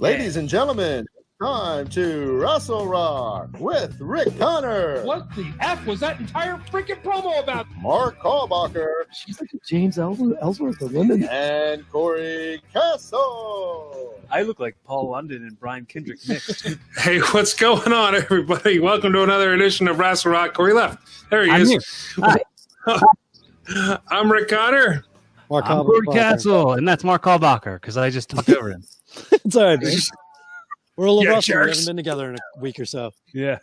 Ladies and gentlemen, time to Rassle Rock with Rick Connor. What the F was that entire freaking promo about? Mark Kalbacher. She's like James Ellsworth of women. And Corey Castle. I look like Paul London and Brian Kendrick mixed. Hey, what's going on, everybody? Welcome to another edition of Rassle Rock. Corey left. There he is. I'm Rick Connor. I'm Corey Castle, and that's Mark Kalbacher because I just talked over him. It's all right, man. We're a little rusty. We jerks. haven't been together in a week or so. Yeah.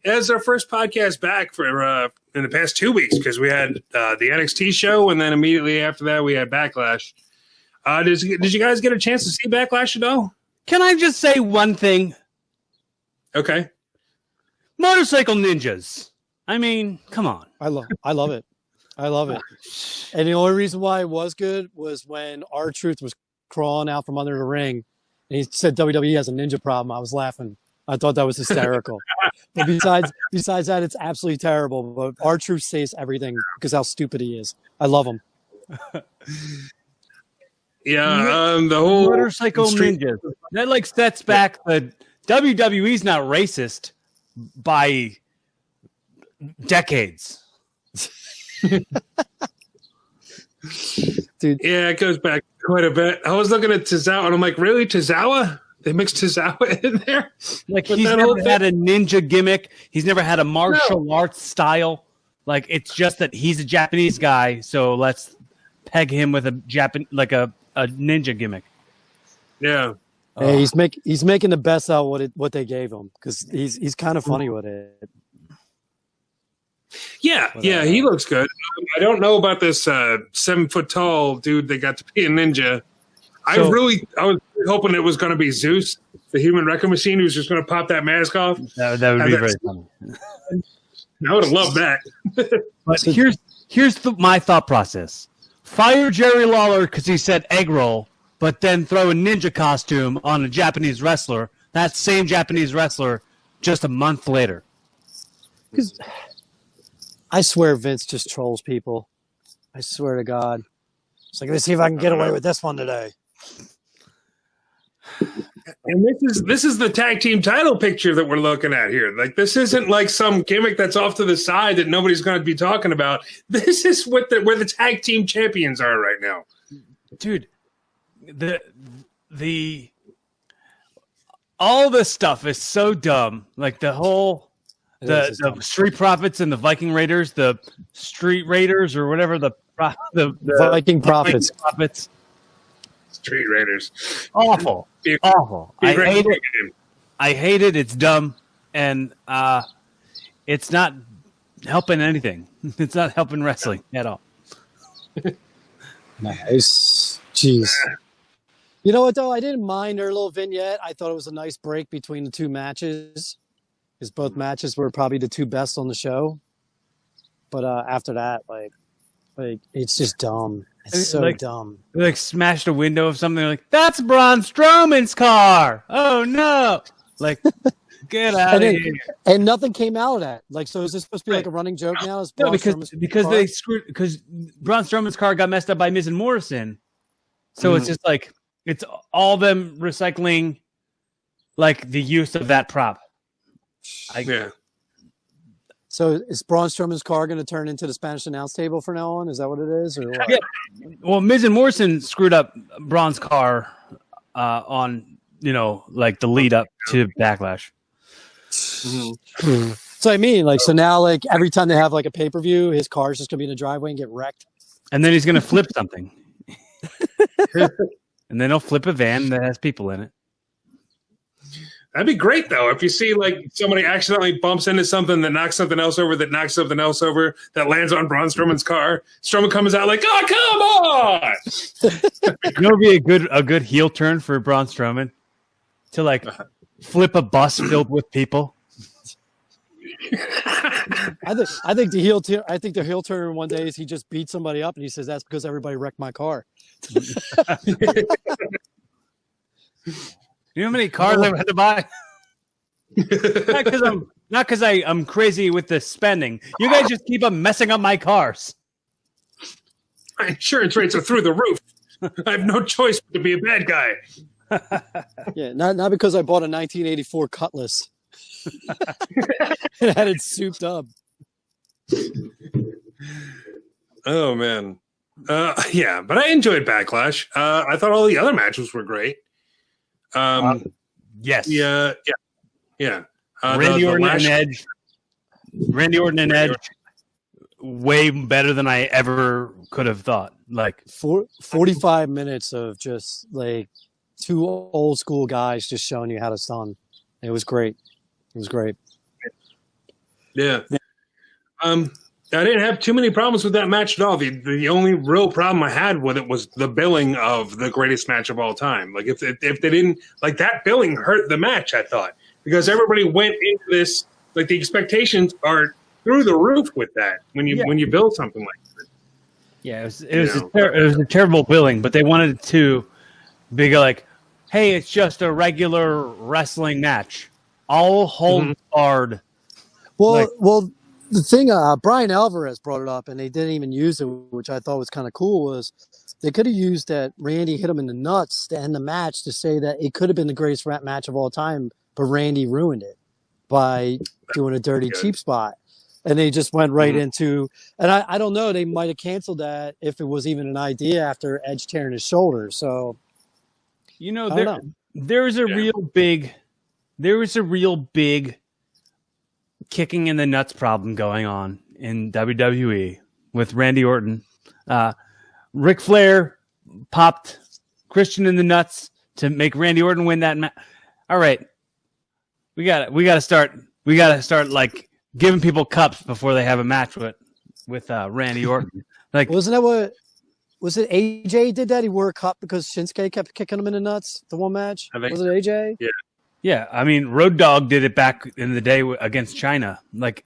It's our first podcast back for in the past 2 weeks because we had the NXT show, and then immediately after that we had Backlash. Did you guys get a chance to see Backlash at all? Can I just say one thing? Okay. Motorcycle ninjas. I mean, come on. I love it. I love it. And the only reason why it was good was when R-Truth was crawling out from under the ring, and he said WWE has a ninja problem. I was laughing. I thought that was hysterical. But besides that, it's absolutely terrible. But R-Truth says everything because how stupid he is. I love him. Yeah, the whole Motorcycle ninjas. That like sets back the WWE's not racist by decades. Dude. Yeah, it goes back quite a bit. I was looking at Tozawa, and I'm like, really, Tozawa? They mixed Tozawa in there? Like, he's never had a ninja gimmick. He's never had a martial arts style. Like, it's just that he's a Japanese guy, so let's peg him with a ninja gimmick. Yeah. Hey, he's making the best out of what they gave him because he's kind of funny with it. Yeah, he looks good. I don't know about this 7 foot tall dude that got to be a ninja. I was hoping it was going to be Zeus, the human wrecking machine, who's just going to pop that mask off. That would be very funny. I would have loved that. But here's my thought process: fire Jerry Lawler because he said egg roll, but then throw a ninja costume on a Japanese wrestler. That same Japanese wrestler just a month later. Because I swear Vince just trolls people. I swear to God. It's like, let's see if I can get away with this one today. And this is the tag team title picture that we're looking at here. Like, this isn't like some gimmick that's off to the side that nobody's going to be talking about. This is where the tag team champions are right now. Dude, all this stuff is so dumb. Like the whole the Street Profits and the Viking Raiders, the Street Raiders or whatever the Viking Profits. Street Raiders. Awful. Awful. I hate it. I hate it. It's dumb. And it's not helping anything. It's not helping wrestling at all. Nice. Jeez. You know what, though? I didn't mind their little vignette. I thought it was a nice break between the two matches. Because both matches were probably the two best on the show. But after that, like it's just dumb. It's so dumb. They like smashed a window of something. Like, that's Braun Strowman's car. Oh no! Like, get out of here. And nothing came out of that. Like, so is this supposed to be like a running joke now? No, because Braun Strowman's car got messed up by Miz and Morrison. So it's just like it's all them recycling, like the use of that prop. Yeah. So is Braun Strowman's car going to turn into the Spanish announce table from now on? Is that what it is? Or what? Yeah. Well, Miz and Morrison screwed up Braun's car on, like the lead up to Backlash. Mm-hmm. So I mean, like, so now, like, every time they have like a pay-per-view, his car's just going to be in the driveway and get wrecked. And then he's going to flip something. And then he'll flip a van that has people in it. That'd be great, though, if you see like somebody accidentally bumps into something that knocks something else over, that knocks something else over, that lands on Braun Strowman's car. Strowman comes out like, "Oh, come on!" It would be a good heel turn for Braun Strowman to like flip a bus filled with people. I think the heel turn one day is he just beats somebody up and he says that's because everybody wrecked my car. You know how many cars I've had to buy? Not because I'm crazy with the spending. You guys just keep on messing up my cars. My insurance rates are through the roof. I have no choice but to be a bad guy. Yeah, not because I bought a 1984 Cutlass and had it souped up. Oh man, yeah, but I enjoyed Backlash. I thought all the other matches were great. Yes. Yeah. Randy Orton and Edge. Randy Orton and Edge. Way better than I ever could have thought. Like 45 minutes of just like two old school guys just showing you how to stun. It was great. It was great. Yeah. I didn't have too many problems with that match at all. The only real problem I had with it was the billing of the greatest match of all time. Like if they didn't like that billing hurt the match, I thought, because everybody went into this like the expectations are through the roof with that when you build something like that. Yeah, it was a terrible billing, but they wanted to be like, hey, it's just a regular wrestling match, all hold hard. Well, the thing Brian Alvarez brought it up, and they didn't even use it, which I thought was kind of cool. Was they could have used that Randy hit him in the nuts to end the match to say that it could have been the greatest rap match of all time, but Randy ruined it by doing a dirty cheap spot. And they just went right into, and I don't know, they might have canceled that if it was even an idea after Edge tearing his shoulder. So, there was a real big kicking in the nuts problem going on in WWE with Randy Orton. Ric Flair popped Christian in the nuts to make Randy Orton win that match. All right, we got to start like giving people cups before they have a match with Randy Orton. Like, wasn't that what? Was it AJ did that? He wore a cup because Shinsuke kept kicking him in the nuts. The one match was it AJ? Yeah. Yeah, I mean, Road Dogg did it back in the day against China. Like,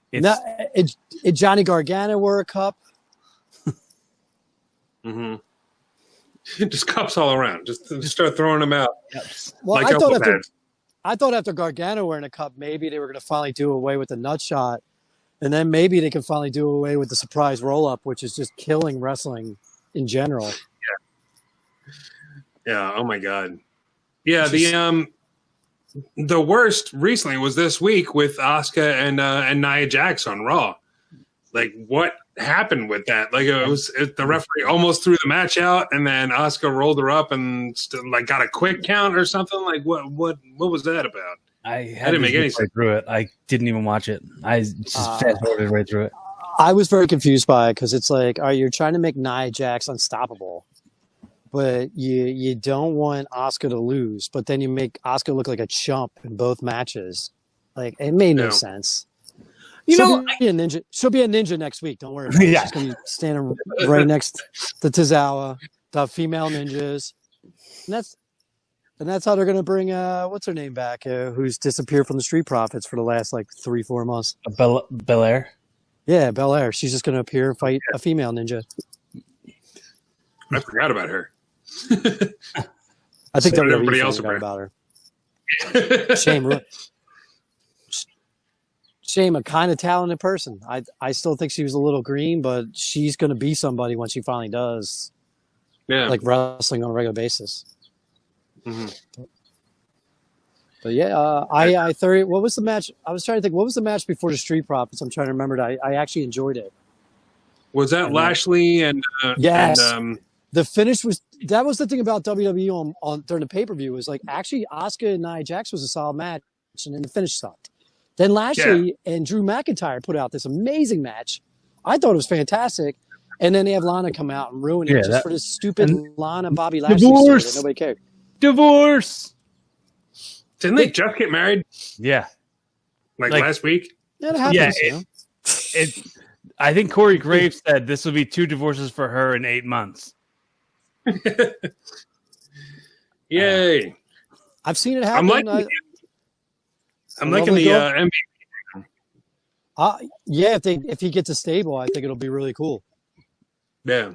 Johnny Gargano wore a cup. Just cups all around. Just start throwing them out. Well, like I thought after Gargano wearing a cup, maybe they were going to finally do away with the nut shot, and then maybe they can finally do away with the surprise roll up, which is just killing wrestling in general. Yeah. Oh my God. Yeah. The worst recently was this week with Asuka and Nia Jax on Raw. Like, what happened with that? Like, the referee almost threw the match out, and then Asuka rolled her up and got a quick count or something. Like, what was that about? I didn't make any sense through it. I didn't even watch it. I just fast forwarded right through it. I was very confused by it because it's like, you're trying to make Nia Jax unstoppable, but you don't want Asuka to lose, but then you make Asuka look like a chump in both matches. Like, it made no sense. She'll be a ninja next week. Don't worry about it. She's going to be standing right next to Tozawa, the female ninjas. And that's how they're going to bring, what's her name back, who's disappeared from the Street Profits for the last, 3-4 months. Belair? Yeah, Belair. She's just going to appear and fight a female ninja. I forgot about her. I think everybody else forgot about her. Shame, a kind of talented person. I still think she was a little green, but she's going to be somebody when she finally does. Yeah, like wrestling on a regular basis. But yeah, what was the match? I was trying to think, what was the match before the Street Profits? I'm trying to remember. I actually enjoyed it. Was that Lashley and yes? The finish was the thing about WWE on during the pay-per-view was like actually Asuka and Nia Jax was a solid match, and then the finish sucked. Then Lashley and Drew McIntyre put out this amazing match. I thought it was fantastic, and then they have Lana come out and ruin it for this stupid Lana Bobby Lashley story that nobody cared. Divorce. Didn't they just get married? Yeah, like last week. That happens. I think Corey Graves said this will be 2 divorces for her in 8 months. Yay! I've seen it happen. I'm liking the NBA. If he gets a stable, I think it'll be really cool. Yeah.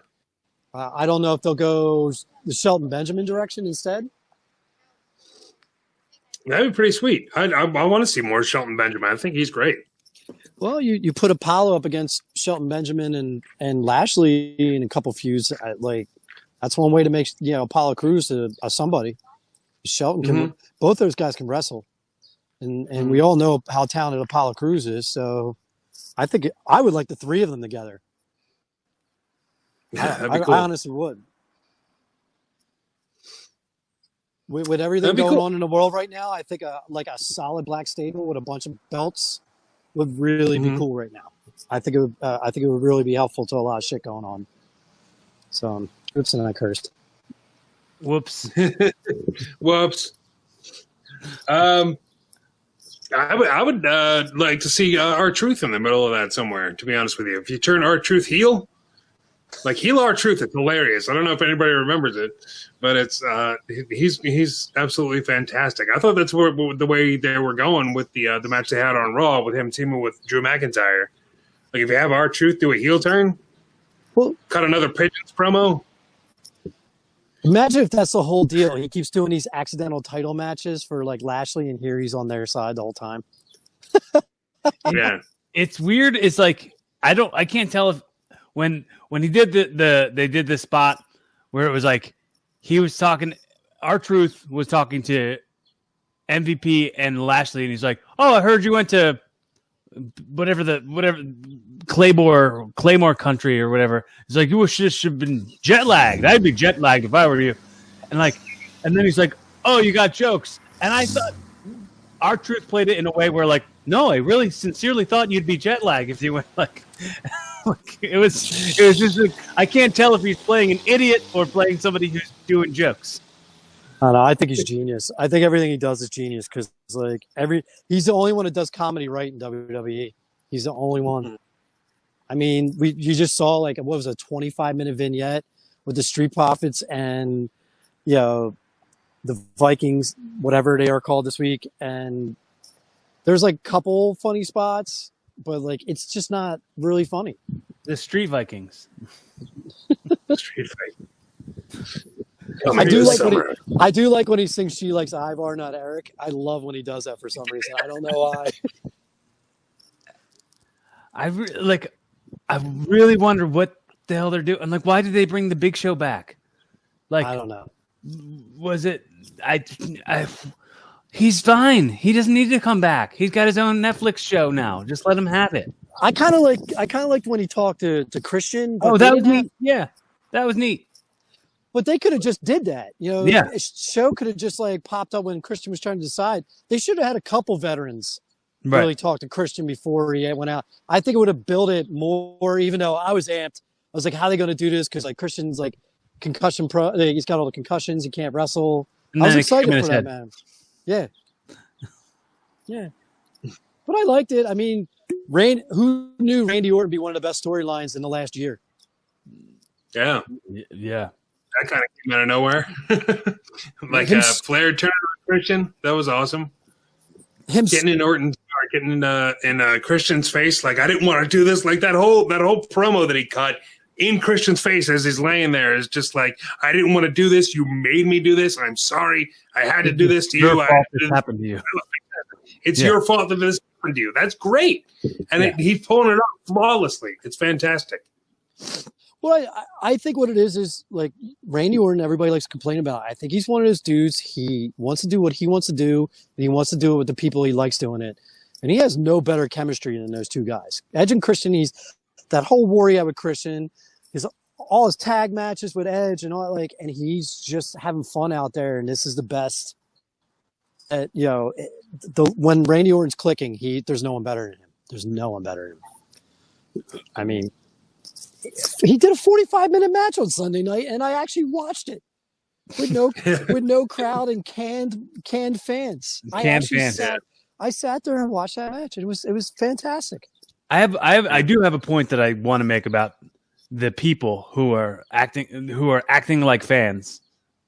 I don't know if they'll go the Shelton Benjamin direction instead. That'd be pretty sweet. I want to see more Shelton Benjamin. I think he's great. Well, you put Apollo up against Shelton Benjamin and Lashley in a couple feuds. That's one way to make Apollo Crews a somebody. Shelton can. Both those guys can wrestle, and we all know how talented Apollo Crews is. So I think I would like the three of them together. Yeah, that'd be cool. I honestly would. With everything going on in the world right now, I think a solid black stable with a bunch of belts would really be cool right now. I think it would really be helpful to a lot of shit going on. So, oops, and I cursed. Whoops. Whoops. I would like to see R-Truth in the middle of that somewhere, to be honest with you. If you turn R-Truth heel, like heel R-Truth, it's hilarious. I don't know if anybody remembers it, but it's he's absolutely fantastic. I thought that's the way they were going with the match they had on Raw with him teaming with Drew McIntyre. Like if you have R-Truth do a heel turn, cut another Pigeons promo. Imagine if that's the whole deal. He keeps doing these accidental title matches for like Lashley, and here he's on their side the whole time. Yeah, it's weird. It's like I can't tell if when he did they did this spot where it was like he was talking. R-Truth was talking to MVP and Lashley, and he's like, "Oh, I heard you went to whatever Claymore country or whatever." He's like, "You should have been jet lagged. I'd be jet lagged if I were you." And then he's like, "Oh, you got jokes." And I thought R-Truth played it in a way where like, no, I really sincerely thought you'd be jet lagged if you went like it was just like, I can't tell if he's playing an idiot or playing somebody who's doing jokes. I don't know. I think he's genius. I think everything he does is genius because like he's the only one that does comedy right in WWE. He's the only one. I mean, you just saw like what was a 25-minute vignette with the Street Profits and the Vikings, whatever they are called this week, and there's like a couple funny spots, but like it's just not really funny. The Street Vikings. Street Vikings. I do like when he sings "She Likes Ivar, Not Eric." I love when he does that for some reason. I don't know why. I really wonder what the hell they're doing. Like, why did they bring the Big Show back? Like, I don't know. Was it? He's fine. He doesn't need to come back. He's got his own Netflix show now. Just let him have it. I kind of liked when he talked to Christian. Oh, that was neat. Yeah, that was neat. But they could have just did that. Yeah. Show could have just like popped up when Christian was trying to decide. They should have had a couple veterans Right. really talk to Christian before he went out. I think it would have built it more, even though I was amped. I was like, how are they going to do this? Because like Christian's like concussion pro. He's got all the concussions. He can't wrestle. And I was then excited it for came in that, his man. Yeah. Yeah. But I liked it. I mean, who knew Randy Orton would be one of the best storylines in the last year? Yeah. Yeah. That kind of came out of nowhere. Like Flair turning on Christian. That was awesome. Getting in Orton's car, getting in Christian's face. Like, I didn't want to do this. Like that whole promo that he cut in Christian's face as he's laying there is just like, I didn't want to do this. You made me do this. I'm sorry. I had to do this to Your you. fault this happened to you. It's your fault that this happened to you. That's great. And he's pulling it off flawlessly. It's fantastic. Well, I think what it is like Randy Orton, everybody likes to complain about. I think he's one of those dudes. He wants to do what he wants to do, and he wants to do it with the people he likes doing it. And he has no better chemistry than those two guys. Edge and Christian, he's that whole war he had with Christian, all his tag matches with Edge and all and he's just having fun out there. And this is the best. When Randy Orton's clicking, there's no one better than him. There's no one better than him. I mean, he did a 45-minute match on Sunday night, and I actually watched it with no crowd and canned fans. I sat there and watched that match. It was fantastic. I do have a point that I want to make about the people who are acting like fans,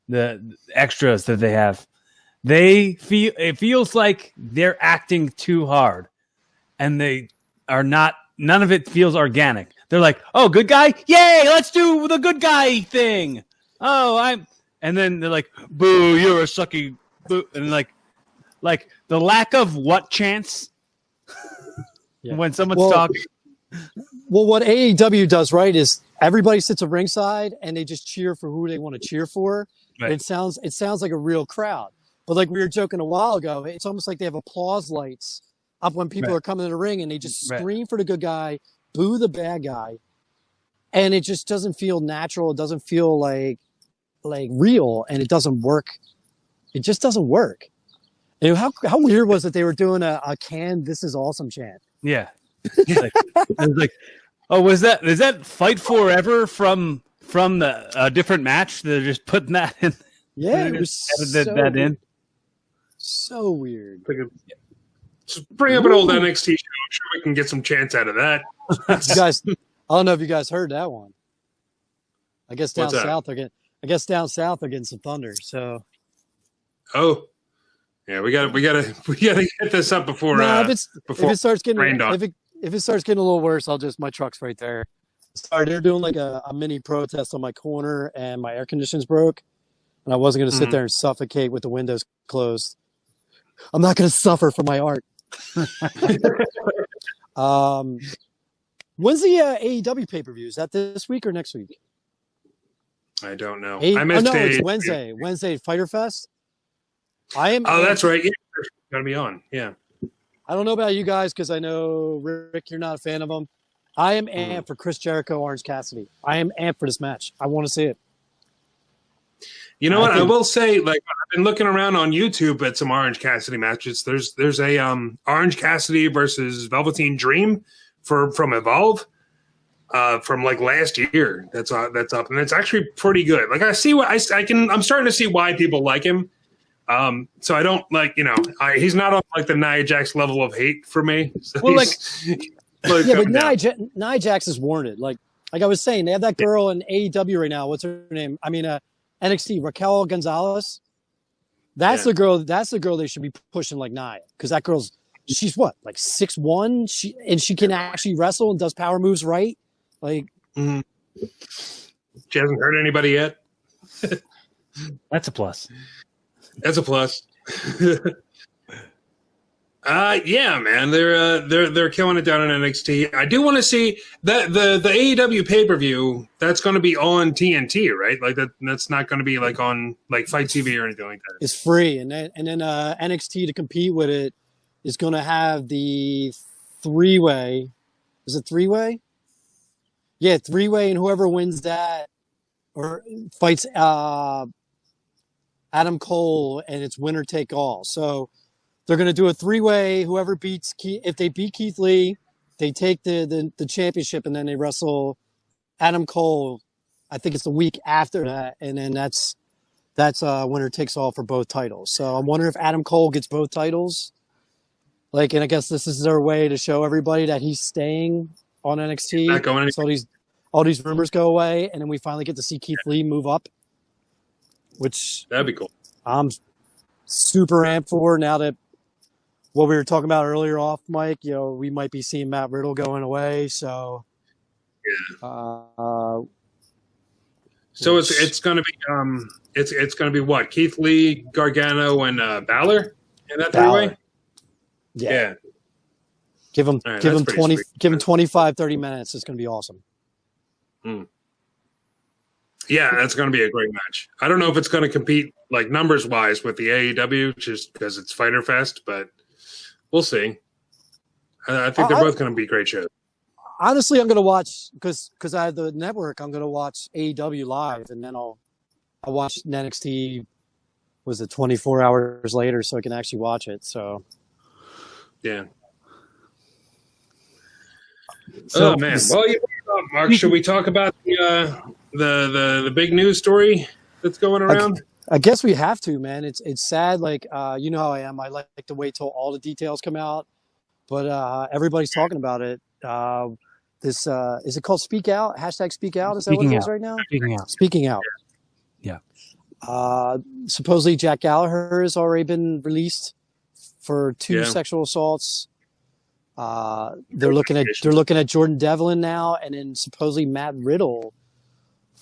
the extras that they have. It feels like they're acting too hard, and they are not. None of it feels organic. They're like, "Oh, good guy, yay! Let's do the good guy thing." And then they're like, "Boo! You're a sucky boo!" And like the lack of what chance when someone's talking. Well, what AEW does right is everybody sits at ringside and they just cheer for who they want to cheer for. Right. It sounds like a real crowd. But like we were joking a while ago, it's almost like they have applause lights up when people are coming in the ring, and they just scream for the good guy, boo the bad guy, and it just doesn't feel natural. It doesn't feel like real, and it doesn't work. It just doesn't work. And how weird was it they were doing a "Can This Is Awesome" chant? Yeah. It was like, oh, is that Fight Forever from the different match? They're just putting that in. Yeah, it was that in. So weird. Just bring up an old NXT show. I'm sure we can get some chants out of that. You guys, I don't know if you guys heard that one. I guess down What's that? south they're getting some thunder. So Oh, yeah, we gotta get this up before. no, if it starts getting rained on. if it starts getting a little worse, my truck's right there. Sorry, they're doing like a mini protest on my corner, and my air conditioning's broke, and I wasn't going to sit there and suffocate with the windows closed. I'm not going to suffer for my art. When's the AEW pay-per-view? Is that this week or next week? I don't know. I missed it's Wednesday. Wednesday, Fyter Fest. That's right. Yeah, gotta be on. Yeah. I don't know about you guys because I know Rick, you're not a fan of him. I am amped for Chris Jericho, Orange Cassidy. I am amped for this match. I want to see it. You know what? I will say, like, I've been looking around on YouTube at some Orange Cassidy matches. There's a Orange Cassidy versus Velveteen Dream from Evolve from like last year. That's up, and it's actually pretty good. Like I see what I'm starting to see why people like him. So I don't like, he's not on like the Nia Jax level of hate for me. So Well, but Nia Jax is warranted. Like I was saying, they have that girl in AEW right now. What's her name? I mean, NXT, Raquel Gonzalez. That's the girl. That's the girl they should be pushing like Nia, because that she's what, like 6'1", she can actually wrestle and does power moves right. Like she hasn't hurt anybody yet. That's a plus. That's a plus. Yeah, man, they're killing it down in NXT. I do want to see that the AEW pay-per-view that's going to be on TNT, right? Like that's not going to be like on like Fight TV or anything like that. It's free, and then NXT to compete with it is going to have the three-way. Is it three-way? Yeah, three-way, and whoever wins that or fights Adam Cole, and it's winner take all. So they're going to do a three-way. Whoever beats if they beat Keith Lee, they take the championship, and then they wrestle Adam Cole. I think it's the week after that, and then that's winner takes all for both titles. So I'm wondering if Adam Cole gets both titles. Like, and I guess this is their way to show everybody that he's staying on NXT. Not going anywhere. So all these rumors go away, and then we finally get to see Keith Lee move up, which That'd be cool. I'm super amped for now that what we were talking about earlier off, Mike. We might be seeing Matt Riddle going away. So, So it's going to be it's going to be what, Keith Lee, Gargano, and Balor in that three-way. Yeah. Give him Right, give him that's 20 pretty sweet. give him 25 30 minutes. It's going to be awesome. Yeah, that's going to be a great match. I don't know if it's going to compete like numbers wise with the AEW, just because it's Fyter Fest, but we'll see. I think they're both going to be great shows. Honestly, I'm going to watch because I have the network. I'm going to watch AEW live, and then I'll watch NXT. Was it 24 hours later, so I can actually watch it? So Yeah. So- Oh man. Well, Mark, should we talk about the big news story that's going around? I guess we have to, man. It's sad. Like, you know how I am. I like to wait till all the details come out, but everybody's talking about it. This is it called Speak Out? Hashtag Speak Out. Is that what it is right now? Speaking out. Speaking Out. Yeah. Supposedly Jack Gallagher has already been released for 2 sexual assaults. They're looking at Jordan Devlin now, and then supposedly Matt Riddle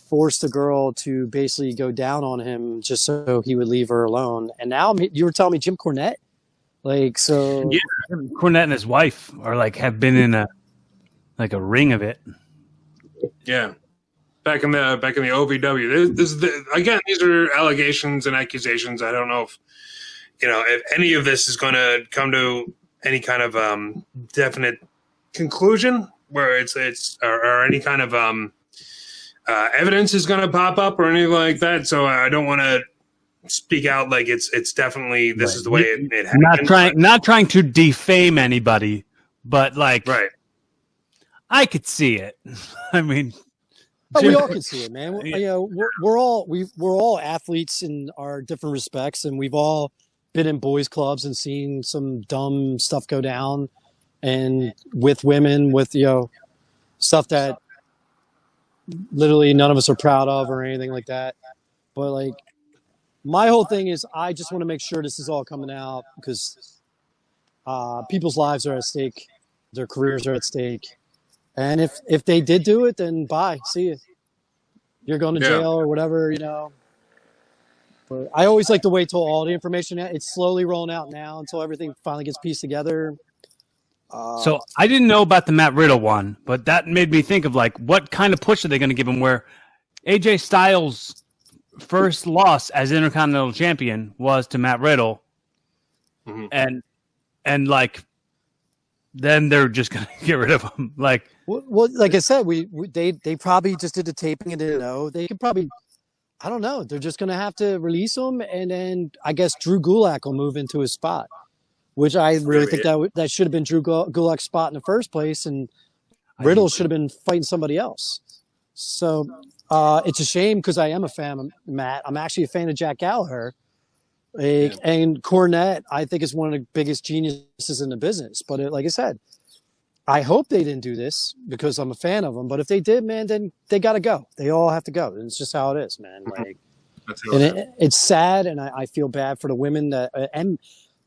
forced the girl to basically go down on him just so he would leave her alone. And now you were telling me Jim Cornette, like, so Yeah, Cornette and his wife are like have been in a ring of it. Yeah. Back in the OVW. Again, these are allegations and accusations. I don't know if if any of this is going to come to any kind of definite conclusion, where it's or any kind of evidence is going to pop up or anything like that. So I don't want to speak out like it's definitely this is the way it happened. Not trying to defame anybody, but like right. I could see it. I mean, we all can see it, man. We're all athletes in our different respects, and we've all been in boys' clubs and seen some dumb stuff go down, and with women, with stuff that literally none of us are proud of or anything like that. But like, my whole thing is, I just want to make sure this is all coming out because people's lives are at stake, their careers are at stake. And if they did do it, then bye. See you. You're going to jail or whatever, But I always like to wait till all the information. It's slowly rolling out now until everything finally gets pieced together. So I didn't know about the Matt Riddle one, but that made me think of like, what kind of push are they going to give him? Where AJ Styles' first loss as Intercontinental Champion was to Matt Riddle, and like, then they're just going to get rid of him. Like, well, like I said, they probably just did the taping and didn't know. They could probably, I don't know. They're just going to have to release him, and then I guess Drew Gulak will move into his spot, which I really think that should have been Drew Gulak's spot in the first place, and Riddle should have been fighting somebody else. So it's a shame because I am a fan of Matt. I'm actually a fan of Jack Gallagher. And Cornette, I think, is one of the biggest geniuses in the business. But like I said, I hope they didn't do this because I'm a fan of them. But if they did, man, then they got to go. They all have to go. It's just how it is, man. Like, and it's sad, and I feel bad for the women that. And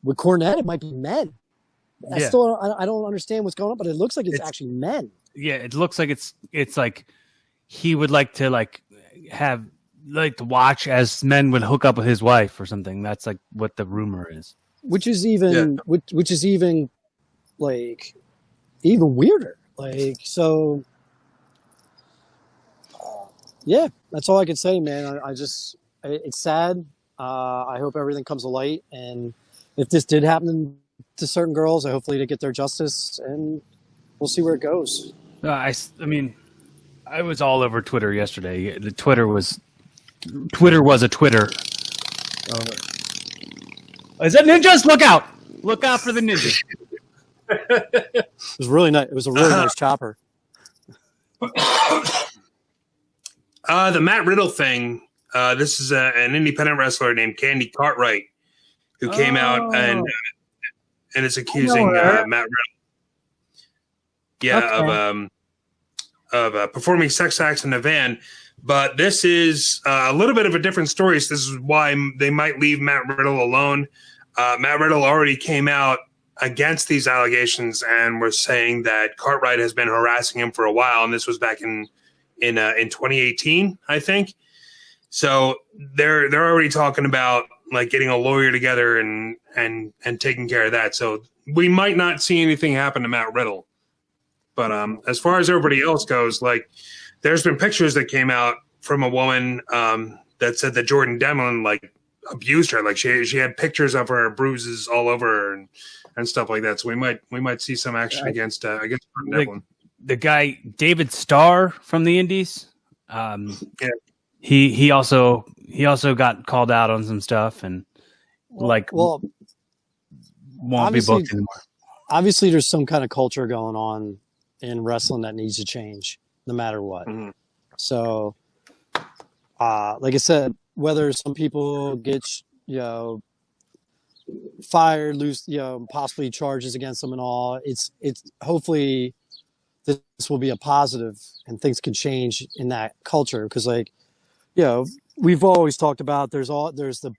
with Cornette, it might be men. I don't understand what's going on, but it looks like it's actually men. Yeah, it looks like it's like he would like to have. Like to watch as men would hook up with his wife or something. That's like what the rumor is. Which is even like even weirder. Like, so yeah, that's all I can say, man. It's sad. I hope everything comes to light, and if this did happen to certain girls, hopefully they get their justice, and we'll see where it goes. I mean, I was all over Twitter yesterday. Twitter was a Twitter. Is that ninjas? Look out! Look out for the ninjas. It was really nice. It was a really nice chopper. The Matt Riddle thing. This is an independent wrestler named Candy Cartwright who came out and is accusing Matt Riddle. Yeah, of performing sex acts in a van. But this is a little bit of a different story. So this is why they might leave Matt Riddle alone. Matt Riddle already came out against these allegations and was saying that Cartwright has been harassing him for a while, and this was back in 2018, I think. So they're already talking about like getting a lawyer together and taking care of that. So we might not see anything happen to Matt Riddle. But as far as everybody else goes, like, there's been pictures that came out from a woman that said that Jordan Devlin like abused her. Like she had pictures of her bruises all over her and stuff like that. So we might see some action against Jordan Devlin. The guy David Starr from the Indies. He also got called out on some stuff and won't be booked anymore. Obviously, there's some kind of culture going on in wrestling that needs to change, no matter what. Mm-hmm. So, like I said, whether some people get, fired, lose, possibly charges against them and all, it's hopefully this will be a positive and things can change in that culture. Cause we've always talked about, there's the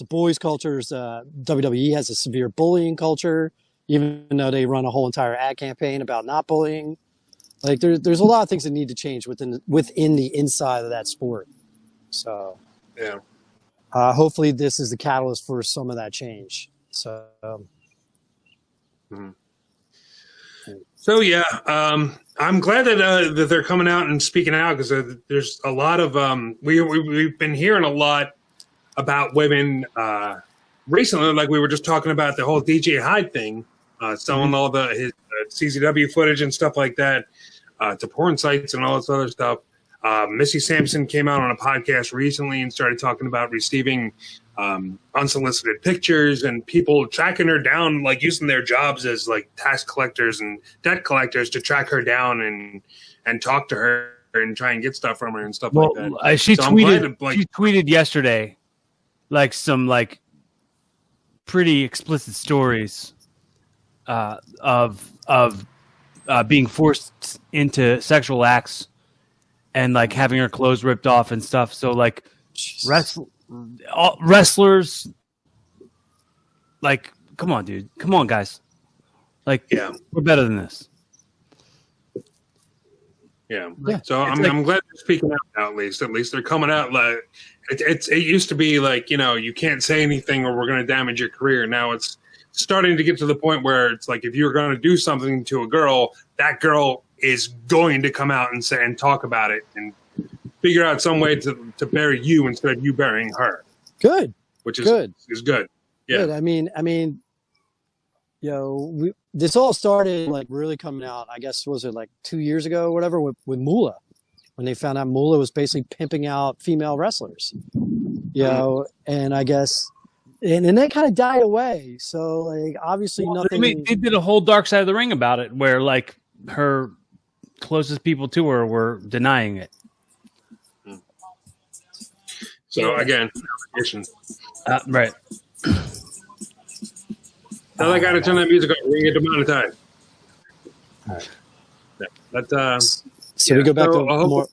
boys culture. WWE has a severe bullying culture, even though they run a whole entire ad campaign about not bullying. Like there's a lot of things that need to change within the inside of that sport. So yeah, hopefully this is the catalyst for some of that change. So, so yeah, I'm glad that they're coming out and speaking out because there's a lot of we've been hearing a lot about women recently, like we were just talking about the whole DJ Hyde thing, selling all his CZW footage and stuff like that to porn sites and all this other stuff. Missy Sampson came out on a podcast recently and started talking about receiving unsolicited pictures and people tracking her down, like using their jobs as like tax collectors and debt collectors to track her down and talk to her and try and get stuff from her and stuff like that. She So tweeted. She tweeted yesterday, like some like pretty explicit stories of being forced into sexual acts and like having her clothes ripped off and stuff. So like wrestlers, like, come on, dude, come on, guys, like, yeah, we're better than this. Yeah. So I'm glad they're speaking out now, at least they're coming out. Like it used to be like, you know, you can't say anything or we're going to damage your career. Now it's starting to get to the point where it's like, if you're going to do something to a girl, that girl is going to come out and say and talk about it and figure out some way to bury you instead of you burying her. Good. Which is good. Is good. Yeah. Good. I mean, you know, this all started like really coming out, I guess, was it like 2 years ago or whatever, with Moolah, when they found out Moolah was basically pimping out female wrestlers, you know, and I guess, and that kind of died away. So like, obviously nothing. They did a whole Dark Side of the Ring about it, where like her closest people to her were denying it. So again, right. Tell that guy to turn that music on. We're gonna get demonetized. All right. Yeah. But so we go back to I'll more.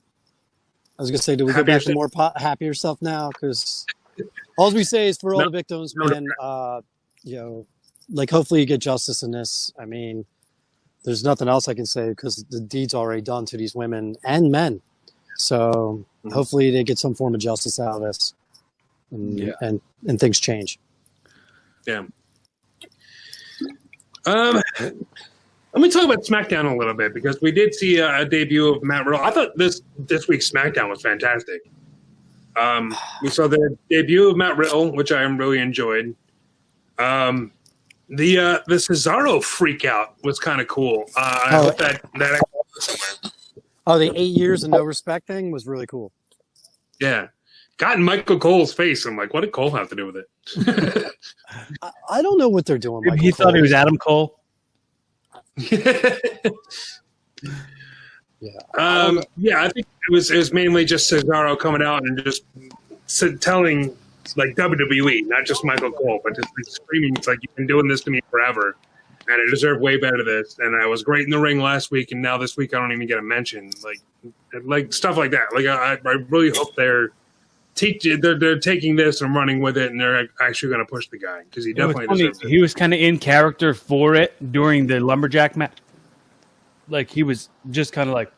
I was gonna say, do we go back to more happier stuff now? Because all we say is for all the victims, man. You know, like hopefully you get justice in this. I mean, there's nothing else I can say because the deed's already done to these women and men. So hopefully they get some form of justice out of this, and things change. Yeah. Let me talk about SmackDown a little bit because we did see a debut of Matt Riddle. I thought this week's SmackDown was fantastic. We saw the debut of Matt Riddle, which I really enjoyed. The Cesaro freak out was kind of cool. I hope that somewhere. Oh, the 8 years and no respect thing was really cool. Yeah. Got in Michael Cole's face. I'm like, what did Cole have to do with it? I don't know what they're doing. Maybe he thought he was Adam Cole. Yeah, I think it was mainly just Cesaro coming out and just telling like WWE, not just Michael Cole, but just like screaming, it's like, you've been doing this to me forever, and I deserve way better than this. And I was great in the ring last week, and now this week I don't even get a mention. Like stuff like that. Like I really hope they're taking this and running with it, and they're actually going to push the guy because he definitely deserves it. He was kind of in character for it during the lumberjack match. Like he was just kind of like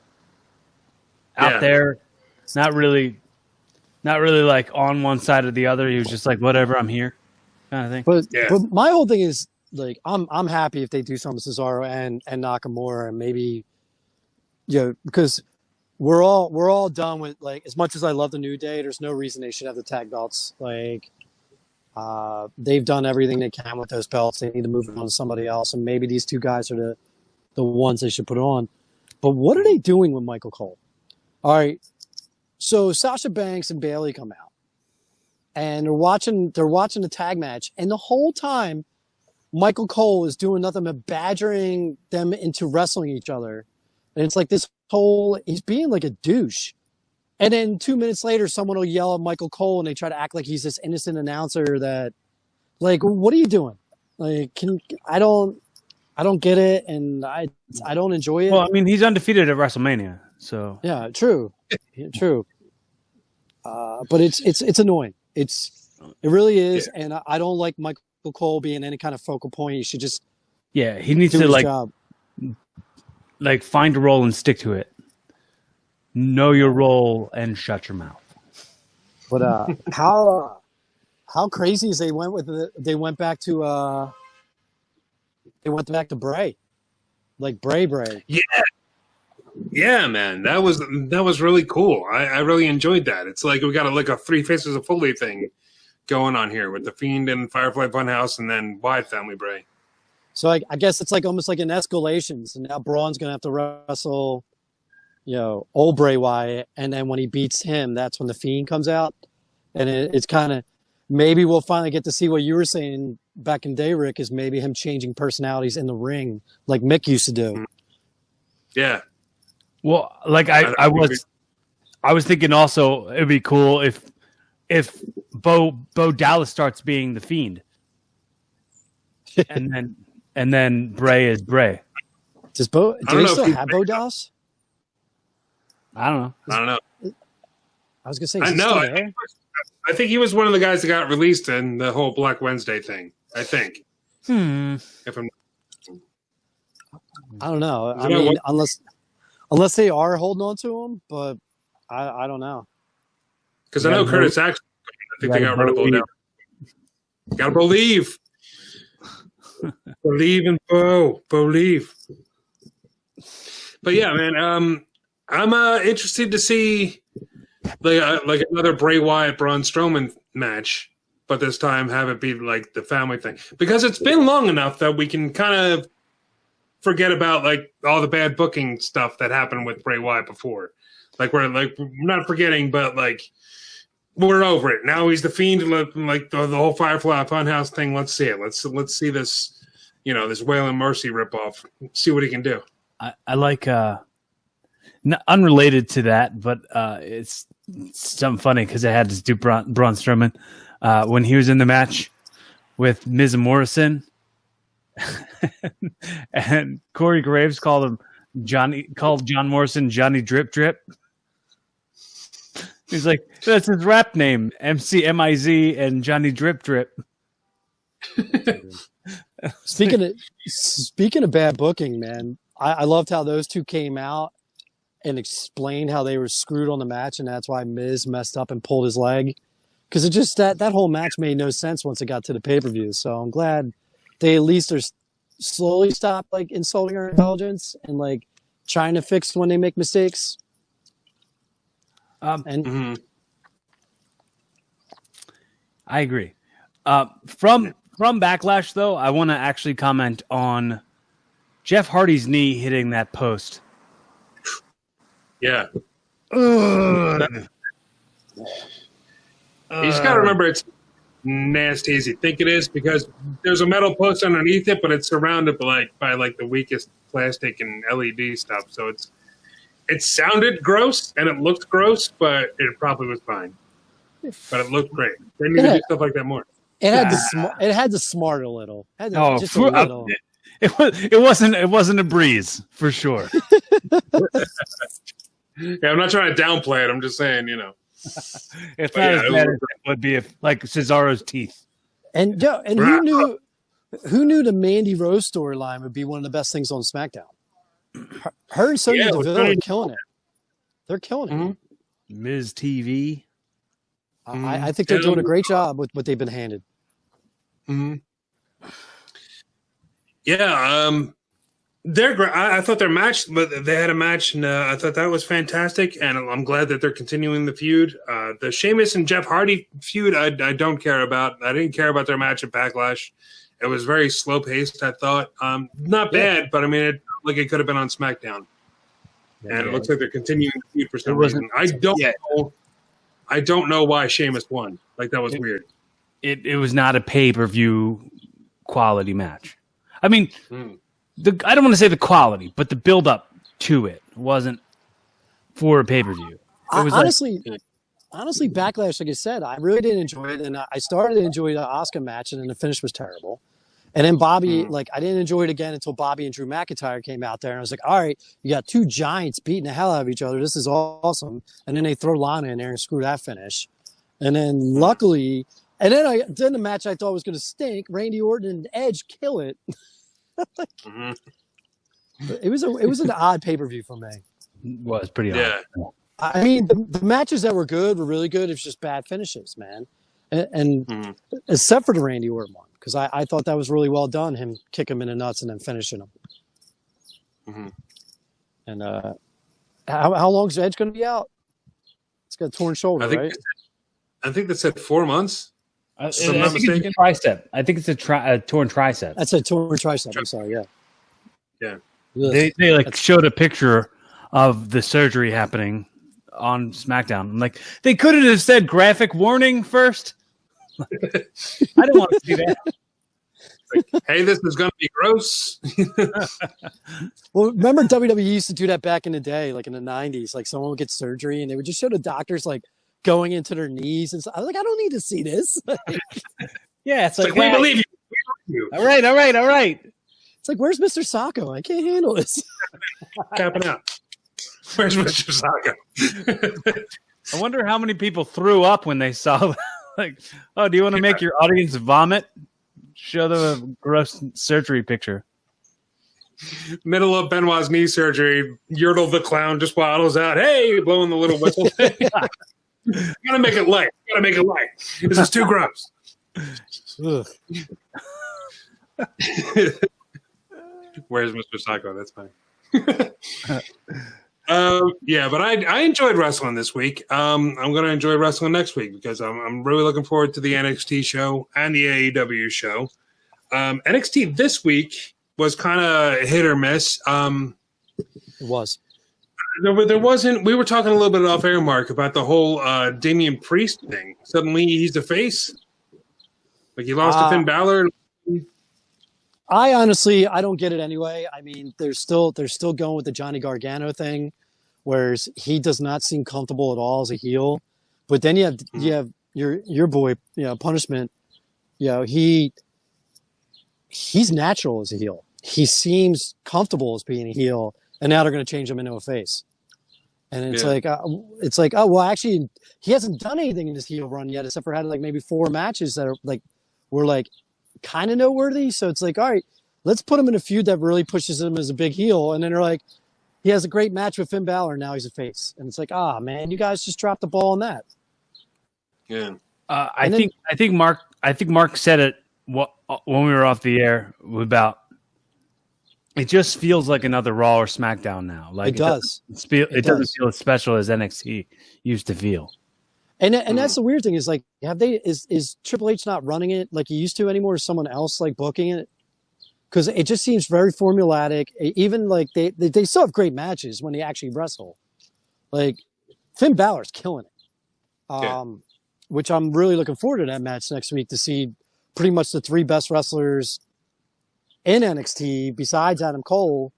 out there, not really like on one side or the other. He was just like, whatever, I'm here, kind of thing. But my whole thing is like, I'm happy if they do something with Cesaro and Nakamura, and maybe, you know, because we're all done with, like, as much as I love the New Day, there's no reason they should have the tag belts. Like, they've done everything they can with those belts. They need to move on to somebody else, and maybe these two guys are the ones they should put on. But what are they doing with Michael Cole? All right, so Sasha Banks and Bayley come out, and they're watching the tag match, and the whole time Michael Cole is doing nothing but badgering them into wrestling each other. And it's like this whole, he's being like a douche. And then 2 minutes later, someone will yell at Michael Cole and they try to act like he's this innocent announcer that, like, what are you doing? Like, I don't get it, and I don't enjoy it. Well, I mean, he's undefeated at WrestleMania, so yeah, true, true. But it's annoying. It really is, and I don't like Michael Cole being any kind of focal point. He should just he needs do to his job. Like find a role and stick to it. Know your role and shut your mouth. But how crazy is they went back to Bray, like Bray. Yeah, man, that was really cool. I really enjoyed that. It's like we got a Three Faces of Foley thing going on here with the Fiend and Firefly Funhouse, and then Wyatt family Bray. So I guess it's like almost like an escalation. So now Braun's gonna have to wrestle, old Bray Wyatt, and then when he beats him, that's when the Fiend comes out, and it's kind of maybe we'll finally get to see what you were saying back in day, Rick, is maybe him changing personalities in the ring like Mick used to do. Yeah. Well, like I was thinking also it'd be cool if Bo Dallas starts being the Fiend, and then Bray is Bray. Do they still have Bo Dallas? I don't know. I don't know. I was gonna say, I know. I think he was one of the guys that got released in the whole Black Wednesday thing. I think. If I'm, I don't know. I mean, unless they are holding on to him, but I don't know. Because I know Curtis Axel. I think they got rid of Bo Dallas. Gotta believe. Believe in Bo. Believe. But yeah, man. I'm interested to see like another Bray Wyatt Braun Strowman match, but this time have it be like the family thing, because it's been long enough that we can kind of forget about like all the bad booking stuff that happened with Bray Wyatt before. We're not forgetting, but like we're over it now. He's the Fiend, like the whole Firefly Funhouse thing. Let's see it. Let's see this, this Wail and Mercy ripoff. See what he can do. I like unrelated to that, but it's something funny because I had to do Braun Strowman when he was in the match with Miz and Morrison, and Corey Graves called John Morrison Johnnie Drip Drip. He's like, that's his rap name, MCMIZ and Johnnie Drip Drip. Speaking of bad booking, man, I loved how those two came out and explained how they were screwed on the match, and that's why Miz messed up and pulled his leg. Because it just that whole match made no sense once it got to the pay-per-view. So I'm glad they at least are slowly stop like insulting our intelligence and like trying to fix when they make mistakes. I agree. From Backlash, though, I want to actually comment on Jeff Hardy's knee hitting that post. Yeah. You just got to remember it's nasty as you think it is, because there's a metal post underneath it, but it's surrounded by the weakest plastic and LED stuff. So it sounded gross and it looked gross, but it probably was fine. But it looked great. They need to do stuff like that more. It had to smart a little. Just a little. It wasn't a breeze for sure. Yeah, I'm not trying to downplay it. I'm just saying, It's not as bad as it would be if like Cesaro's teeth. And who knew the Mandy Rose storyline would be one of the best things on SmackDown? Her and Sonya Deville are killing it. They're killing it. Ms. TV. I think they're doing a great job with what they've been handed. Yeah, they're great. I thought their match, but they had a match, and I thought that was fantastic. And I'm glad that they're continuing the feud. The Sheamus and Jeff Hardy feud, I don't care about. I didn't care about their match at Backlash. It was very slow paced. I thought not bad, but I mean, it could have been on SmackDown. And it looks like they're continuing the feud for some reason. I don't know why Sheamus won. Like, that was weird. It was not a pay-per-view quality match. I mean, I don't want to say the quality, but the build-up to it wasn't for a pay-per-view. Honestly, Backlash, like I said, I really didn't enjoy it. And I started to enjoy the Asuka match, and then the finish was terrible. And then Bobby, I didn't enjoy it again until Bobby and Drew McIntyre came out there. And I was like, all right, you got two giants beating the hell out of each other. This is awesome. And then they throw Lana in there and screw that finish. And then luckily, then the match I thought was going to stink. Randy Orton and Edge kill it. It was an odd pay-per-view for me. It was pretty odd. I mean, the matches that were good were really good. It's just bad finishes, man. And except for the Randy Orton one, because I thought that was really well done, him kick him in the nuts and then finishing him. And how long is Edge going to be out? He's got a torn shoulder, right? I think they said 4 months. I I'm not think it's a mistaken. tricep. I think it's a torn tricep. That's a torn tricep. I'm sorry. Yeah. Yeah. Ugh. They like showed a picture of the surgery happening on SmackDown. I'm like, they couldn't have said graphic warning first. I don't want to see that. Hey, this is going to be gross. Well, remember WWE used to do that back in the day, like in the 90s. Like someone would get surgery and they would just show the doctors like going into their knees. And so, I was like, I don't need to see this. Yeah, it's It's like, we hey, believe you. We believe you. all right. It's like, where's Mr. Socko? I can't handle this. Capping out. Where's Mr. Socko? I wonder how many people threw up when they saw like, oh, do you want to make your audience vomit? Show them a gross surgery picture. Middle of Benoit's knee surgery, Yertle the clown just waddles out. Hey, blowing the little whistle. Gotta make it light. This is too gross. Ugh. Where's Mr. Socko? That's fine. Yeah, but I enjoyed wrestling this week. I'm going to enjoy wrestling next week because I'm really looking forward to the NXT show and the AEW show. NXT this week was kind of hit or miss. It was. There wasn't. We were talking a little bit off air, Mark, about the whole Damian Priest thing. Suddenly he's the face. Like he lost to Finn Balor. I honestly don't get it anyway. I mean, they're still going with the Johnny Gargano thing, whereas he does not seem comfortable at all as a heel. But then you have your boy, Punishment. He's natural as a heel. He seems comfortable as being a heel, and now they're going to change him into a face. And it's like, oh well, actually, he hasn't done anything in this heel run yet, except for had like maybe 4 matches that were kind of noteworthy. So it's like, all right, let's put him in a feud that really pushes him as a big heel. And then they're like, he has a great match with Finn Balor, and now he's a face. And it's like, man, you guys just dropped the ball on that. Yeah. I think Mark said it when we were off the air about. It just feels like another Raw or SmackDown now. Like it does. It doesn't feel as special as NXT used to feel. And that's the weird thing is like, is Triple H not running it like he used to anymore? Is someone else like booking it? Because it just seems very formulaic. Even like they still have great matches when they actually wrestle. Like Finn Balor's killing it, which I'm really looking forward to that match next week to see pretty much the 3 best wrestlers in NXT besides Adam Cole,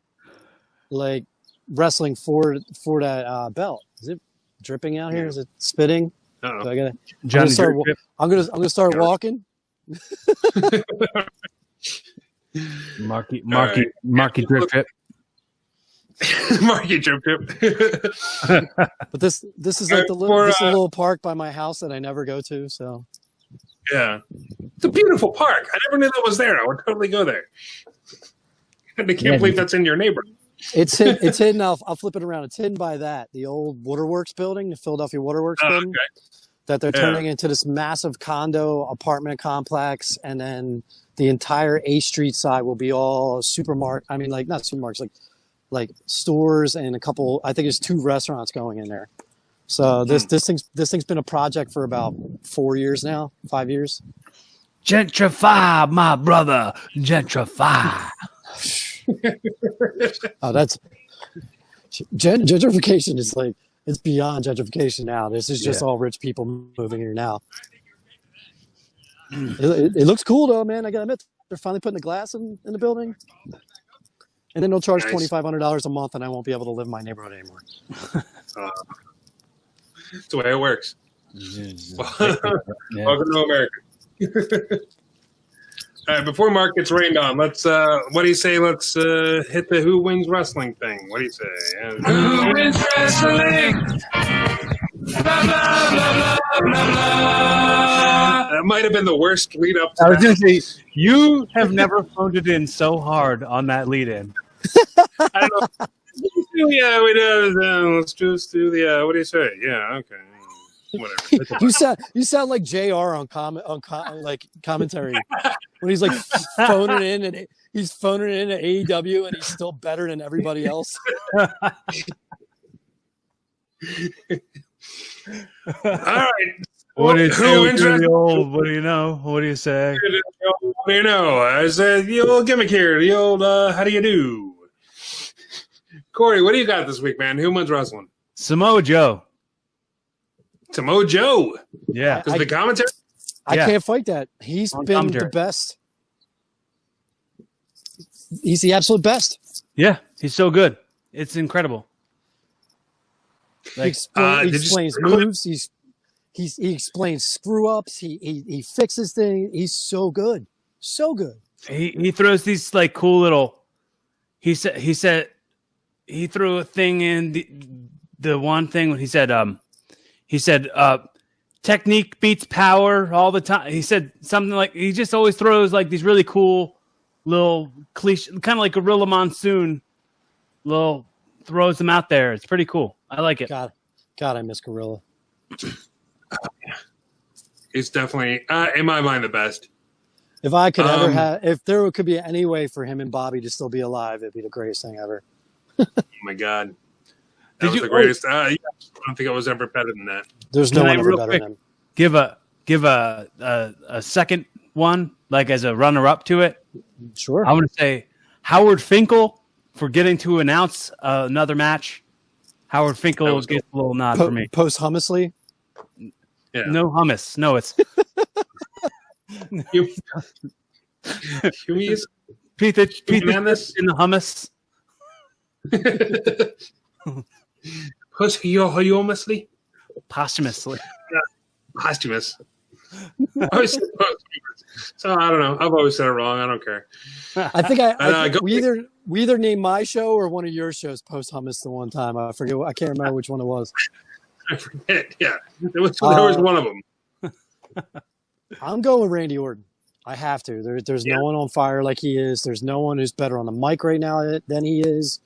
like wrestling for that belt. Is it dripping out here? Is it spitting? Uh-oh. So I gotta, I'm gonna start walking. Marky Right. Drip Drip. Marky Drip Drip. But this is like this little park by my house that I never go to. So Yeah. It's a beautiful park. I never knew that was there. I would totally go there. I can't believe that's in your neighborhood. it's hidden. I'll flip it around. It's hidden by the old Waterworks building, the Philadelphia Waterworks building, that they're turning into this massive condo apartment complex, and then the entire A Street side will be all supermarket. I mean, like not supermarkets, like stores and a couple. I think there's 2 restaurants going in there. So this thing's been a project for about 4 years now, 5 years. Gentrify, my brother. Gentrify. Oh, that's gentrification is like it's beyond gentrification now. This is just all rich people moving here now. It looks cool though, man. I gotta admit, they're finally putting the glass in the building, and then they'll charge $2,500 a month, and I won't be able to live in my neighborhood anymore. That's the way it works. Welcome to America. All right, before Mark gets rained on, let's what do you say? Let's hit the Who Wins Wrestling thing. What do you say? Who wins wrestling? Blah, blah, blah, blah, blah, blah. That might have been the worst lead up to I was that. going to say, you have never phoned it in so hard on that lead in. I don't know. Yeah, we do. Let's just do the. What do you say? Yeah, okay. Whatever. You sound like JR on commentary when he's like phoning in and he's phoning in at AEW and he's still better than everybody else. All right. What do you say? Who What do interested? you know? What do you know? What do you say? What do you know? I said the old gimmick here. The old how do you do? Corey, what do you got this week, man? Who wins wrestling? Samoa Joe. Samoa Joe. Yeah. Because the commentary. I Yeah. can't fight that. He's On been commentary. the best. He's the absolute best. Yeah. He's so good. It's incredible. He, Like, he did you explains see- moves. He explains screw ups. He fixes things. He's so good. So good. he throws these like cool little. He said he threw a thing in the one thing when he said technique beats power all the time. He said something like he just always throws like these really cool little cliche, kind of like Gorilla Monsoon, little throws them out there. It's pretty cool. I like it. God, I miss Gorilla. It's definitely, in my mind, the best. If I could ever have, if there could be any way for him and Bobby to still be alive, it'd be the greatest thing ever. Oh my god, that was the greatest. Yeah, I don't think I was ever better than that. There's no Can I one ever real better quick than him. give a second one like as a runner up to it? Sure. I want to say Howard Finkel for getting to announce another match. Howard Finkel was gets a little nod for me. Posthumously. Yeah. No hummus. No, it's Humus? Pete Humanus? in the hummus. Posthumously? Posthumously. Posthumous. I always said posthumous. So I don't know. I've always said it wrong. I don't care. I think I think go- we either named my show or one of your shows posthumous the one time. I forget. I can't remember which one it was. I forget. Yeah, there was one of them. I'm going with Randy Orton. I have to. There's no one on fire like he is. There's no one who's better on the mic right now than he is.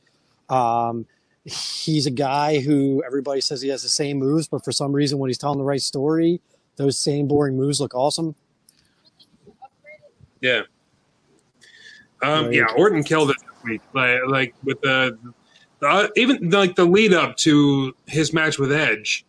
He's a guy who everybody says he has the same moves, but for some reason, when he's telling the right story, those same boring moves look awesome. Yeah. Yeah, Orton killed it this week. Like with the even like the lead up to his match with Edge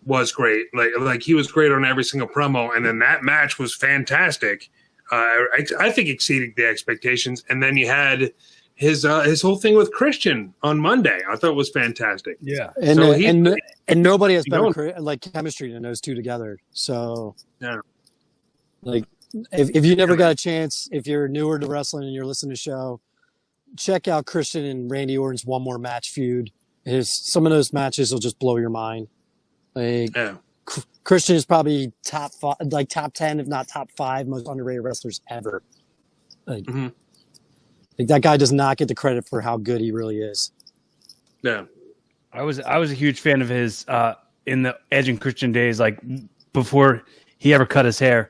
was great. Like he was great on every single promo, and then that match was fantastic. I think exceeded the expectations. And then you had his whole thing with Christian on Monday. I thought was fantastic. Yeah. And So and nobody has you better like chemistry than those two together. So Yeah. like if you never got a chance, if you're newer to wrestling and you're listening to the show, check out Christian and Randy Orton's One More Match feud. Some of those matches will just blow your mind. Like Yeah. Christian is probably top 10, if not top 5 most underrated wrestlers ever. Like, Mhm. like that guy does not get the credit for how good he really is. Yeah. I was a huge fan of his in the Edge and Christian days, like before he ever cut his hair.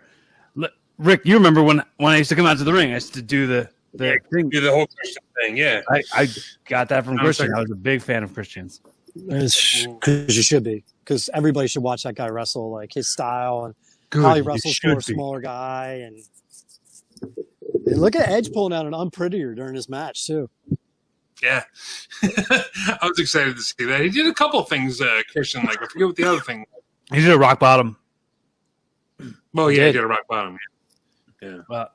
Rick, you remember when I used to come out to the ring? I used to do the thing. Do the whole Christian thing. Yeah. I got that from I'm Christian. sorry. I was a big fan of Christian's. Because you should be. Because everybody should watch that guy wrestle, like his style and Good, how he you wrestles should for a be. smaller guy. And look at Edge pulling out an unprettier during his match too. Yeah. I was excited to see that. He did a couple things, Christian. Like I forget what the other thing was. He did a rock bottom. Oh, He yeah, he did. did a rock bottom. Yeah. Well,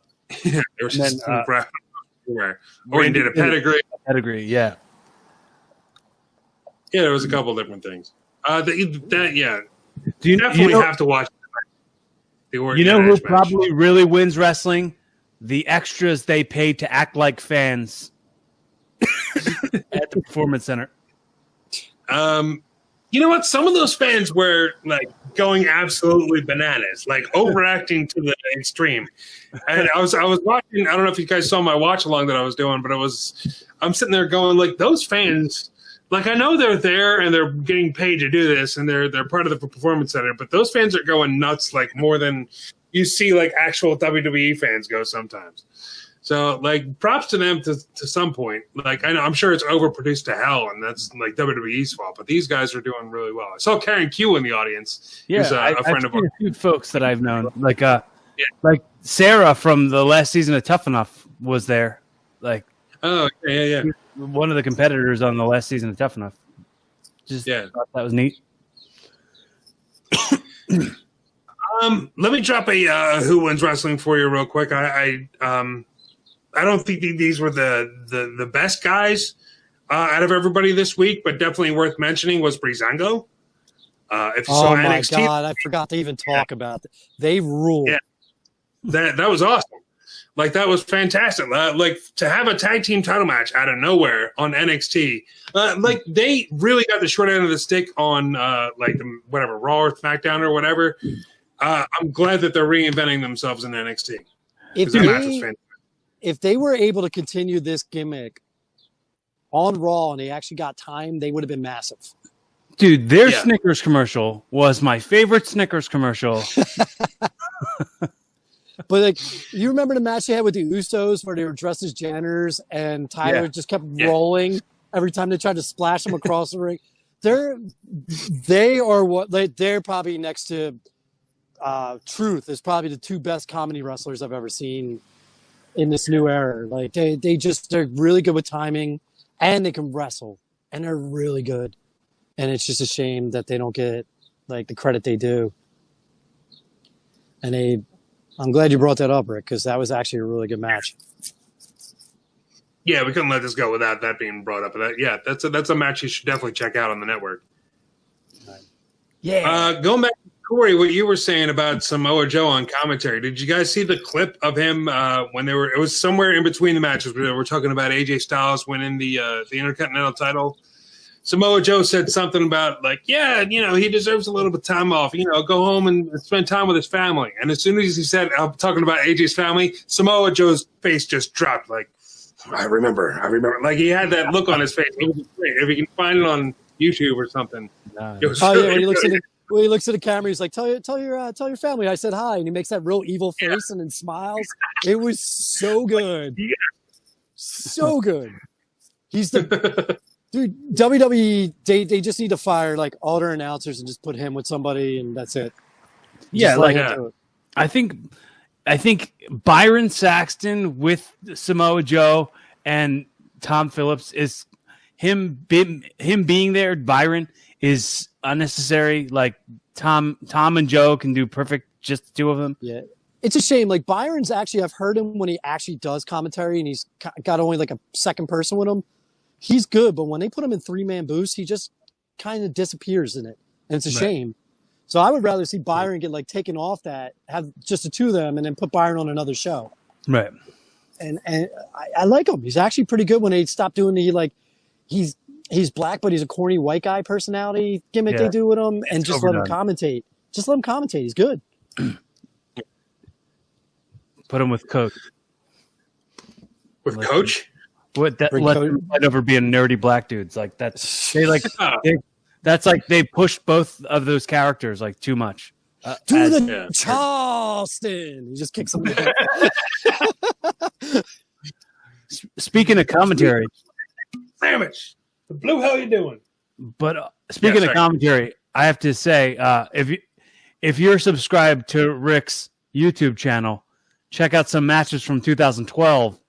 There was And then, just everywhere. Or he did a pedigree. pedigree, yeah. Yeah, there was a couple different things. Yeah. Do you Definitely know, have to watch the Orton you know and who Edge match. probably really wins wrestling? The extras they paid to act like fans at the Performance Center. You know what? Some of those fans were like going absolutely bananas, like overacting to the extreme. And I was watching. I don't know if you guys saw my watch along that I was doing, but I'm sitting there going like those fans. Like I know they're there and they're getting paid to do this, and they're part of the Performance Center, but those fans are going nuts, like more than you see like actual WWE fans go sometimes. So, like, props to them to some point. Like, I know, I'm sure it's overproduced to hell, and that's like WWE's fault. But these guys are doing really well. I saw Karen Q in the audience. Yeah, who's a friend of I've seen ours. a few folks that I've known, like Sarah from the last season of Tough Enough was there. Like, Oh, yeah. one of the competitors on the last season of Tough Enough. Just Yeah. thought that was neat. Let me drop a Who Wins Wrestling for you real quick. I don't think these were the best guys out of everybody this week, but definitely worth mentioning was Breezango. If you saw NXT, my God, I forgot to even talk about that. They rule. Yeah. That was awesome. Like, that was fantastic. Like, to have a tag team title match out of nowhere on NXT. Like, they really got the short end of the stick on, whatever, Raw or SmackDown or whatever. I'm glad that they're reinventing themselves in NXT. If they were able to continue this gimmick on Raw and they actually got time, they would have been massive. Dude, their Snickers commercial was my favorite Snickers commercial. But like, you remember the match they had with the Usos where they were dressed as janitors and Tyler just kept rolling every time they tried to splash him across the ring? They're probably next to Truth is probably the two best comedy wrestlers I've ever seen in this new era. Like they're really good with timing and they can wrestle and they're really good. And it's just a shame that they don't get like the credit they do. And I'm glad you brought that up, Rick, because that was actually a really good match. Yeah, we couldn't let this go without that being brought up. That's a match you should definitely check out on the network. Yeah. Going back to Cory, what you were saying about Samoa Joe on commentary. Did you guys see the clip of him when it was somewhere in between the matches where they were talking about AJ Styles winning the Intercontinental title? Samoa Joe said something about he deserves a little bit of time off, go home and spend time with his family. And as soon as he said, I'm talking about AJ's family, Samoa Joe's face just dropped. Like, I remember. Like he had that look on his face. It was great. If you can find it on YouTube or something. When he looks at the camera, he's like, tell your family I said hi. And he makes that real evil face and then smiles. It was so good. Yeah. So good. He's the... Dude, WWE, they just need to fire like all their announcers and just put him with somebody and that's it. I think Byron Saxton with Samoa Joe and Tom Phillips is him being there. Byron is unnecessary. Like Tom and Joe can do perfect, just the two of them. Yeah, it's a shame. Like Byron's actually, I've heard him when he actually does commentary and he's got only like a second person with him. He's good, but when they put him in 3-man boost, he just kind of disappears in it. And it's a shame. So I would rather see Byron get like taken off that, have just the two of them, and then put Byron on another show. Right. And I like him. He's actually pretty good when they stop doing he's black, but he's a corny white guy personality gimmick they do with him, and just let him commentate. Just let him commentate. He's good. Put him with Coach. With Coach? What that let them fight over being nerdy black dudes like that's that's like they pushed both of those characters like too much. Charleston. He just kicks him. Speaking of commentary, sandwich. The blue hell you doing? But speaking of commentary, I have to say, if you're subscribed to Rick's YouTube channel, check out some matches from 2012.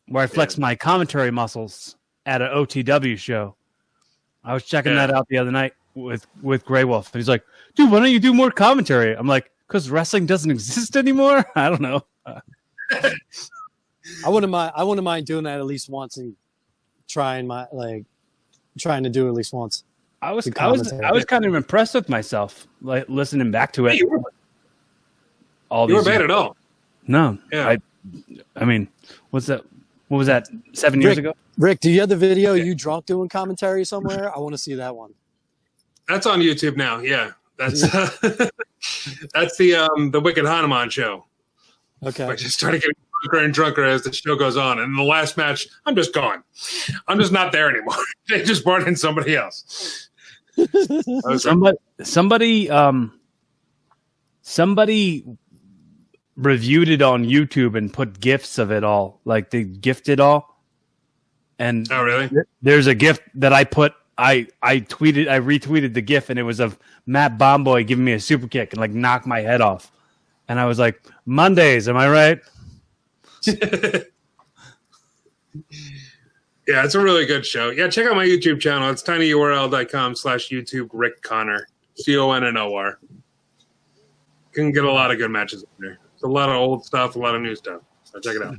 Where I flex my commentary muscles at an OTW show. I was checking that out the other night with Grey Wolf. He's like, dude, why don't you do more commentary? I'm like, because wrestling doesn't exist anymore? I don't know. I wouldn't mind doing that at least once and trying to do it at least once. I was kind of impressed with myself, like listening back to it. You were bad at all. No. Yeah. I mean, what's that? What was that? 7 years ago? Rick, do you have the video you drunk doing commentary somewhere? I want to see that one. That's on YouTube now. Yeah, that's that's the Wicked Hanuman show. Okay, I just started getting drunker and drunker as the show goes on. And in the last match, I'm just gone. I'm just not there anymore. They just brought in somebody else. Somebody reviewed it on YouTube and put GIFs of it all. Like they gifted all. And oh, really? There's a GIF that I put. I retweeted the GIF and it was of Matt Bomboy giving me a super kick and like knocked my head off. And I was like, Mondays, am I right? Yeah, it's a really good show. Yeah, check out my YouTube channel. It's tinyurl.com/YouTube Rick Connor. CONNOR. can get a lot of good matches in there. It's a lot of old stuff, a lot of new stuff. So check it out.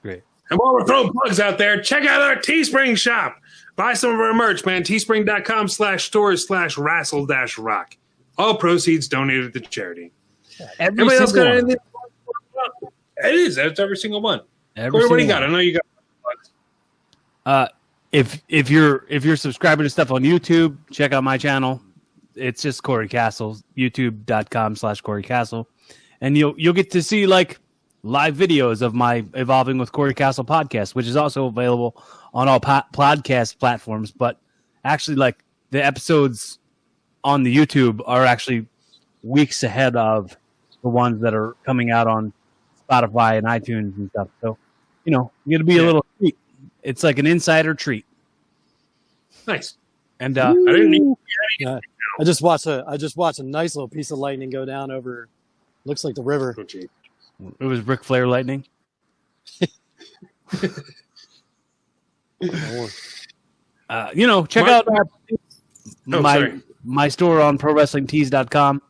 Great. And while we're throwing plugs out there, check out our Teespring shop. Buy some of our merch, man. Teespring.com/stores/Rassle-Rock. All proceeds donated to charity. Everybody else got anything? It is. That's every single one. Corey, what do you got? I know you got. If you're subscribing to stuff on YouTube, check out my channel. It's just Cory Castle, youtube.com/Cory Castle. And you'll get to see like live videos of my Evolving with Cory Castle podcast, which is also available on all podcast platforms. But actually, like the episodes on the YouTube are actually weeks ahead of the ones that are coming out on Spotify and iTunes and stuff. So, you're going to be a little treat. It's like an insider treat. Nice. And I didn't need I just watched a nice little piece of lightning go down over. Looks like the river. it was Ric Flair lightning. Check out my store on ProWrestlingTees.com.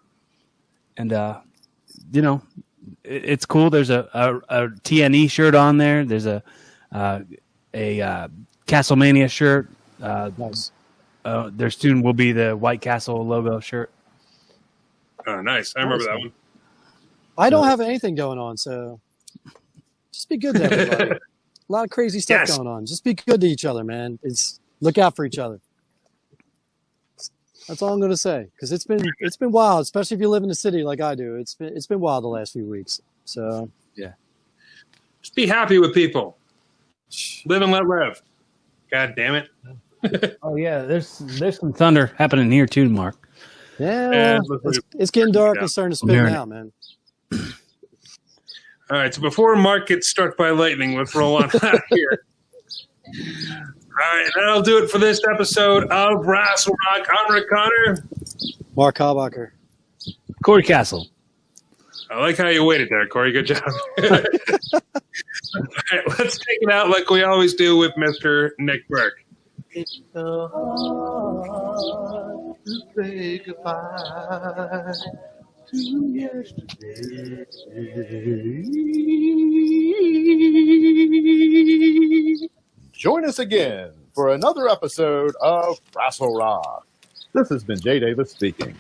And it's cool. There's a TNE shirt on there. There's a Castlemania shirt. Nice. There soon will be the White Castle logo shirt. Oh, nice. I remember that one. I don't have anything going on, so just be good to everybody. A lot of crazy stuff going on. Just be good to each other, man. Look out for each other. That's all I'm going to say, because it's been wild, especially if you live in the city like I do. It's been wild the last few weeks. So yeah, just be happy with people. Live and let live. God damn it. Oh yeah, there's some thunder happening here too, Mark. Yeah, it's getting dark. It's starting to spin now, man. All right, so before Mark gets struck by lightning, let's roll on out here. All right, that'll do it for this episode of Rassle Rock. I'm Rick Connor. Mark Habacher. Cory Castle. I like how you waited there, Corey. Good job. All right, let's take it out like we always do with Mr. Nick Burke. It's so hard to say goodbye to yesterday. Join us again for another episode of Rassle Rock. This has been Jay Davis speaking.